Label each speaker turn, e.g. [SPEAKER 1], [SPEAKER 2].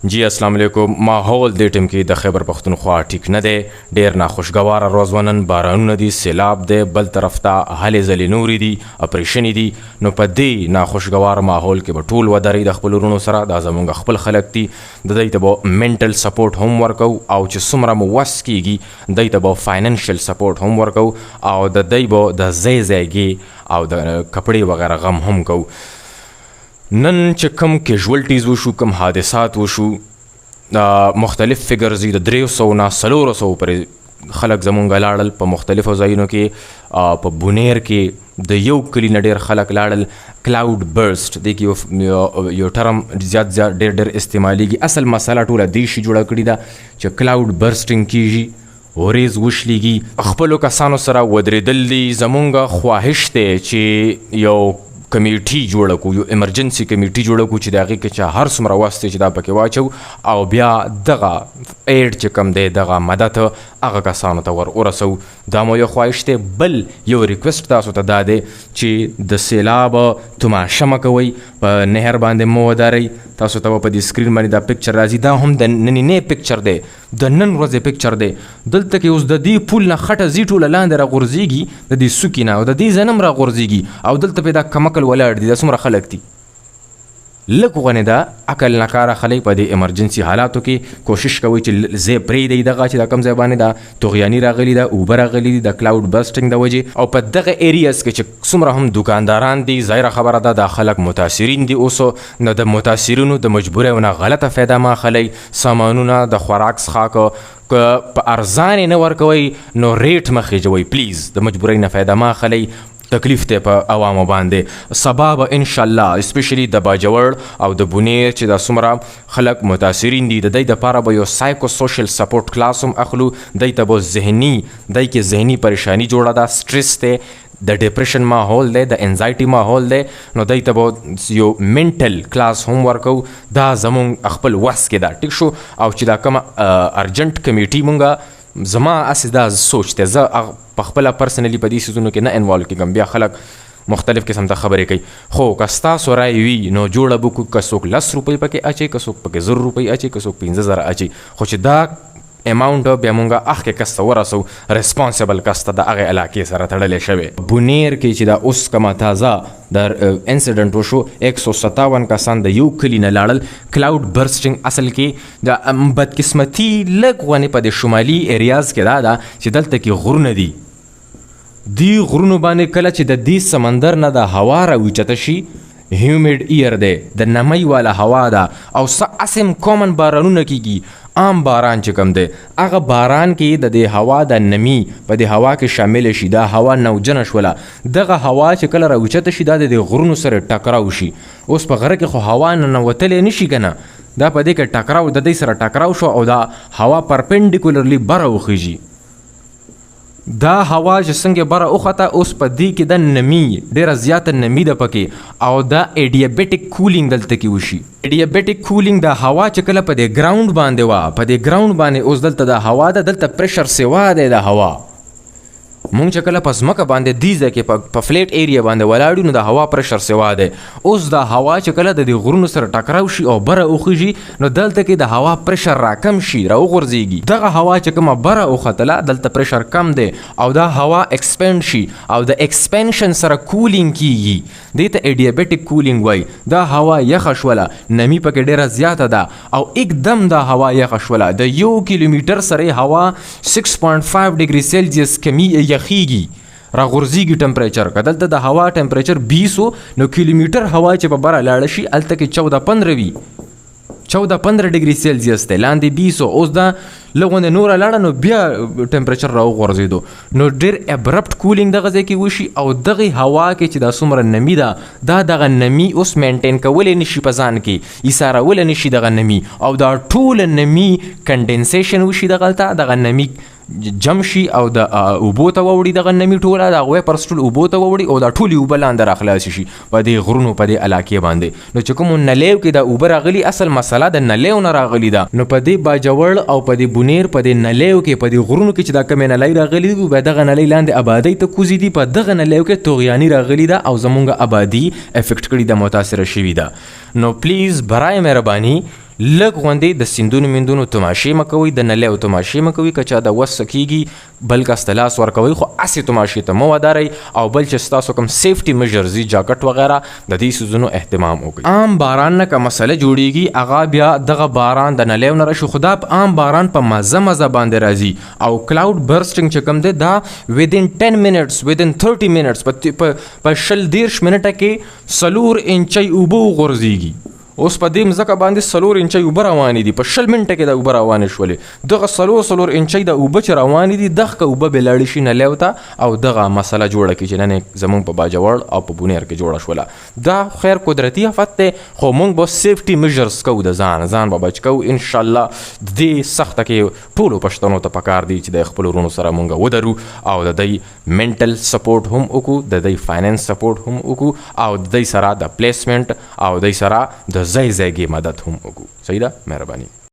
[SPEAKER 1] جی السلام علیکم. ماحول دې ټیم کې د خیبر پختونخوا ټیک نه دی، ډیر ناخوشګواره روزونن بارانونه دي، سیلاب دی، بل طرف ته هلې ځلې نورې دي، اپریشنې دي. نو په دې ناخوشګواره ماحول کې به ټول ودرئ د خپل ورونو سره. دا زموږ خپل خلک دي، د دوی ته به منټل سپورټ هم ورکو، او چې څومره مو وس کېږي دوی ته به فاینانشل سپورټ هم ورکو، او د دوی به د ځای ځایګې او د کپړې وغیره غم هم کوو. نن چې کم کیژوالټیز وشو، کم حادثات وشو، مختلف فګرز د 300 نه 400 پورې خلک زمونږ لاړل په مختلفو ځایونو کې. په بونیر کې د یو کلي نه ډېر خلک لاړل. کلاود برست دی کې یو ټرم زیات ډېر استعمالیږي. اصل مسله ټوله دې شي جوړه کړې ده چې کلاود برسټنګ کیږي، وریز وشلیږي. خپلو کسانو سره ودرېدل دي. زمونږ خواهش دی چې یو کمیټي جوړه کو، یو ایمرجنسي کمیټي جوړه کو چې د هغې کې چې هر څومره وس دی چې دا پکې واچو، او بیا دغه ایډ چې کوم دی، دغه مدد هغه کسانو ته ورسو. دا مو یو خواهش دی. بل یو ریکویسټ تاسو ته دا دی چې د سیلاب تماشه مه کوئ، په نهر باندې مه ودرئ. تاسو ته په دې سکرین باندې دا پکچر راځي، دا هم د نننۍ پکچر دی، د نن ورځې پکچر دی. دلته کې اوس د دې پول نه خټه ځي ټوله لاندې راغورځېږي، د دې څوکې نه او د دې ځای نه هم راغورځېږي، او دلته پې دا کمکل ولاړ دي. دا څومره خلک دي، لږ غونې ده عقل ناکاره خلک په دې ایمرجنسي حالاتو کې کوشش کوي چې ځای پرېږدئ دغه چې دا کوم ځای باندې دا طغیاني راغلي ده، اوبه راغلي دي د کلاود برسټنګ د وجې. او په دغه ایریاز کې چې څومره هم دکانداران دي، ظاهره خبره ده دا خلک متاثرین دي. اوس نو د متاثرینو د مجبوریو نه غلطه فایده مه اخلئ. سامانونه د خوراک څښاک که په ارزان نه ورکوئ نو ریټ مه خېجوئ پلیز. د مجبورۍ نه فایده مه اخلئ، تکلیف دی په عوامو باندې. سبا به انشاءالله اسپیشلی د باجوړ او د بونیر چې دا څومره خلک متاثرین دي، د دوی دپاره به یو سایکو سوشل سپورټ کلاس هم اخلو. دوی ته به ذهني، دوی کې ذهني پریشانی جوړه ده، سټرس دی، د ډپریشن ماحول دی، د انزایټي ماحول دی. نو دوی ته به یو منټل کلاس هم ورکو. دا زمونږ خپل وس کې ده، ټیک شو. او چې دا کومه ارجنټ کمیټي مونږه، زما اسې دا سوچ دی، زه په خپله پرسنلي په دې سیزونو کې نه انوالو کېږم. بیا خلک مختلف قسم ته خبرې کوي، خو که ستاسو رای وي نو جوړه به کړو. که څوک 10 روپۍ پکې اچوي، که څوک پکې 1000 روپۍ اچوي، که څوک 15,000 اچوي، خو چې دا اماونټ بیا مونږه هغې کس ته ورسو، ریسپانسبل کس ته د هغې علاقې سره تړلی شوی. بونیر کې چې دا اوس کومه تازه د انسیډنټ وشو، 157 کسان د یو کلي نه لاړل. کلاود برسټنګ اصل کې د بدقسمتي لږ غونې په د شمالي ایریاز کې دا ده چې دلته کې غرونه دي. دی غرونو باندې کله چې د دې سمندر نه د هوا راوچته شي، هیومیډ ایر دی، د نمی والا هوا ده، او څه اسم کامن بارانونه کېږي. عام باران چې کوم دی، هغه باران کې د دې هوا د نمی په دې هوا کې شامل شي، دا هوا نوجنه شوله. دغه هوا چې کله راوچته شي دا د دې غرونو سره ټکراو شي. اوس په غره کې خو هوا ننوتلی نه شي که نه، دا په دې کې ټکراو د دې سره ټکراو شو، او دا هوا پرپنډیکولرلی بره وخیږي. دا هوا چې څنګه بره وخته، اوس په دې کې د نمی ډېره زیاته نمی ده پکې، او دا ایډیابیټک کولینګ دلته کې وشي. ایډیابیټک کولینګ دا هوا چې کله په دې ګراوند باندې وه، په دې ګراوند باندې اوس دلته دا هوا ده، دلته پریشر سیوا دی د هوا. مونږ چې کله په ځمکه باندې دې ځای کې په فلیټ ایریا باندې ولاړ یو، نو د هوا پریشر سیوا دی. اوس دا هوا چې کله د دې غرونو سره ټکراو شي او بره وخیږي، نو دلته کې د هوا پریشر راکم شي، راوغورځېږي. دغه هوا چې کومه بره وختله، دلته پریشر کم دی، او دا هوا ایکسپینډ شي، او د ایکسپینشن سره کولینګ کیږي. دې ته ایډیابیټک کولینګ وایي. دا هوا یخه شوله، نمی پکې ډېره زیاته ده، او एकदम دا هوا یخه شوله. د 1 کیلومیټر سره هوا 6.5 ډګري سیلسیس کمی یخیږي، راغورځېږي ټمپریچر. که دلته د هوا ټمپریچر 20 نو کیلومیټر هوا چې په بره لاړه شي هلته کې 14-15 وي، 14-15 ډګري سیلسیس دی، لاندې 20. اوس دا لږ نوره لاړه نو بیا ټمپریچر راوغورځېدو، نو ډېر ابرپټ کولینګ دغه ځای کې وشي. او دغې هوا کې چې دا څومره نمی ده، دا دغه نمی اوس مینټین کولی نشي په ځان کې، ایسارولی نشي دغه نمی، او دا ټوله نمی کنډنسیشن وشي دغلته، دغه نمی جم شي او د اوبو ته ووړي، دغه نمی ټوله د هغوی پر سټول اوبو ته ووړي، او دا ټولې اوبه لاندې راخلاصې شي په دې غرونو په دې علاقې باندې. نو چې کومو نلیو کې د اوبه راغلي، اصل مسله د نلیو نه راغلي ده. نو په دې باجوړ او په دې بونیر په دې نلیو کې، په دې غرونو کې چې دا کومې نلی راغلي دي، بیا دغه نلی لاندې آبادۍ ته کوزي دي، په دغه نلیو کې طغیاني راغلي ده، او زمونږ آبادي افیکټ کړي ده، متاثره شوي ده. نو پلیز برای مهرباني لږ غوندې د سیندونو میندونو تماشې مه کوئ، د نلیو تماشې مه کوئ. که چا د وس کېږي بل کس ته لاس ورکوئ، خو هسې تماشې ته مه ودروئ. او بل چې ستاسو کوم سیفټي میژرز دي، جاکټ وغیره، د دې څیزونو اهتمام وکړئ. عام باران نه که مسله جوړیږي، هغه بیا دغه باران د نلیو نه راشي، خو دا عام باران په مزه باندې راځي. او کلاود برسټنګ چې کوم دی دا within 10 minutes within 30 minutes په 20 منټه کې 4 انچۍ اوبه وغورځېږي. اوس په دې مځکه باندې 4 انچۍ اوبه روانې دي، په 20 منټه کې د اوبه روانې شولې. دغه 4 انچۍ د اوبه چې روانې دي، دغه اوبه به لاړې شي نلیو ته او دغه مسله جوړه کړي چې نن زمونږ په باجوړ او په بونیر کې جوړه شوله. دا خیر قدرتي آفت دی، خو موږ به سیفټي میژرز کوو، د ځان به بچ کوو انشاءالله. د دې سخته کې ټولو پښتنو ته پکار دی چې د خپلو وروڼو سره موږ ودرو او د دوی منټل سپورټ هم وکړو، د دوی فاینانس سپورټ هم وکړو، او د دوی سره د پلیسمنټ او دوی سره د ځای ځایګي مدد هم وکړو. صحیح ده؟ مهرباني.